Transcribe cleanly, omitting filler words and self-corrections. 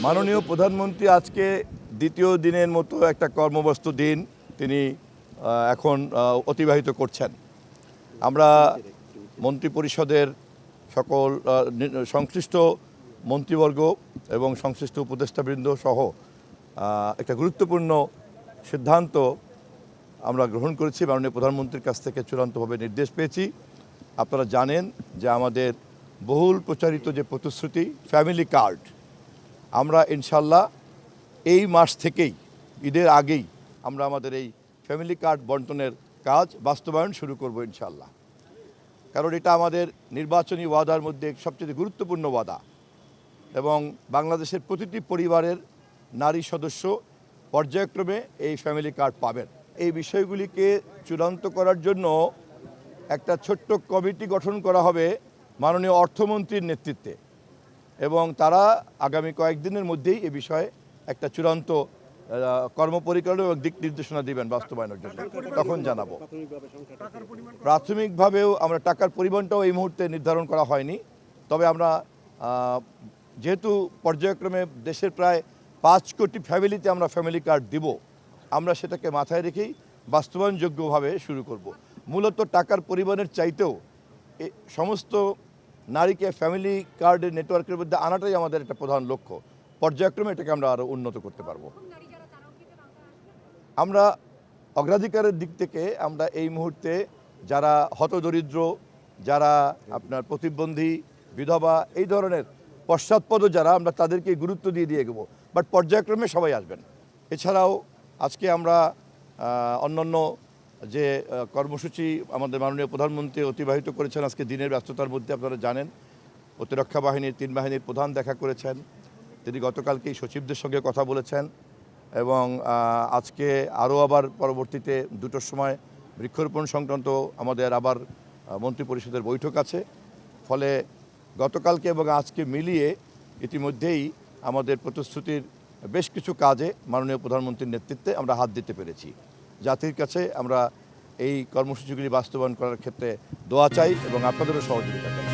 মাননীয় প্রধানমন্ত্রী আজকে দ্বিতীয় দিনের মতো একটা কর্মব্যস্ত দিন তিনি এখন অতিবাহিত করছেন। আমরা মন্ত্রিপরিষদের সকল সংশ্লিষ্ট মন্ত্রীবর্গ এবং সংশ্লিষ্ট উপদেষ্টাবৃন্দ সহ একটা গুরুত্বপূর্ণ সিদ্ধান্ত আমরা গ্রহণ করেছি। মাননীয় প্রধানমন্ত্রীর কাছ থেকে চূড়ান্তভাবে নির্দেশ পেয়েছি। আপনারা জানেন যে আমাদের বহুল প্রচারিত যে প্রতিশ্রুতি ফ্যামিলি কার্ড, আমরা ইনশাল্লাহ এই মাস থেকেই ঈদের আগেই আমরা আমাদের এই ফ্যামিলি কার্ড বন্টনের কাজ বাস্তবায়ন শুরু করব ইনশাল্লাহ। কারণ এটা আমাদের নির্বাচনী ওয়াদার মধ্যে সবচেয়ে গুরুত্বপূর্ণ ওয়াদা এবং বাংলাদেশের প্রতিটি পরিবারের নারী সদস্য পর্যায়ক্রমে এই ফ্যামিলি কার্ড পাবেন। এই বিষয়গুলিকে চূড়ান্ত করার জন্য একটা ছোট্ট কমিটি গঠন করা হবে মাননীয় অর্থমন্ত্রীর নেতৃত্বে এবং তারা আগামী কয়েকদিনের মধ্যেই এ বিষয়ে একটা চূড়ান্ত কর্মপরিকল্পনা এবং দিক নির্দেশনা দিবেন বাস্তবায়নের জন্য, তখন জানাবো। প্রাথমিকভাবেও আমরা টাকার পরিমাণটাও এই মুহূর্তে নির্ধারণ করা হয়নি, তবে আমরা যেহেতু পর্যায়ক্রমে দেশের প্রায় 5 কোটি ফ্যামিলিতে আমরা ফ্যামিলি কার্ড দিব, আমরা সেটাকে মাথায় রেখেই বাস্তবায়নযোগ্যভাবে শুরু করব। মূলত টাকার পরিমাণের চাইতেও সমস্ত নারীকে ফ্যামিলি কার্ডের নেটওয়ার্কের মধ্যে আনাটাই আমাদের একটা প্রধান লক্ষ্য। পর্যায়ক্রমে এটাকে আমরা আরও উন্নত করতে পারবো। আমরা অগ্রাধিকারের দিক থেকে আমরা এই মুহূর্তে যারা হতদরিদ্র, যারা আপনার প্রতিবন্ধী, বিধবা, এই ধরনের পশ্চাৎপদ যারা, আমরা তাদেরকে গুরুত্ব দিয়ে এগোবো, বাট পর্যায়ক্রমে সবাই আসবেন। এছাড়াও আজকে আমরা অন্যান্য যে কর্মসূচি আমাদের মাননীয় প্রধানমন্ত্রী অতিবাহিত করেছেন আজকে দিনের ব্যস্ততার মধ্যে, আপনারা জানেন প্রতিরক্ষা বাহিনীর 3 বাহিনীর প্রধান দেখা করেছেন, তিনি গতকালকেই সচিবদের সঙ্গে কথা বলেছেন এবং আজকে আরও আবার পরবর্তীতে 2টোর সময় বৃক্ষরোপণ সংক্রান্ত আমাদের আবার মন্ত্রিপরিষদের বৈঠক আছে। ফলে গতকালকে এবং আজকে মিলিয়ে ইতিমধ্যেই আমাদের প্রতিশ্রুতির বেশ কিছু কাজে মাননীয় প্রধানমন্ত্রীর নেতৃত্বে আমরা হাত দিতে পেরেছি। জাতির কাছে আমরা এই কর্মসূচিগুলি বাস্তবায়ন করার ক্ষেত্রে দোয়া চাই এবং আপনাদেরও সহযোগিতা চাই।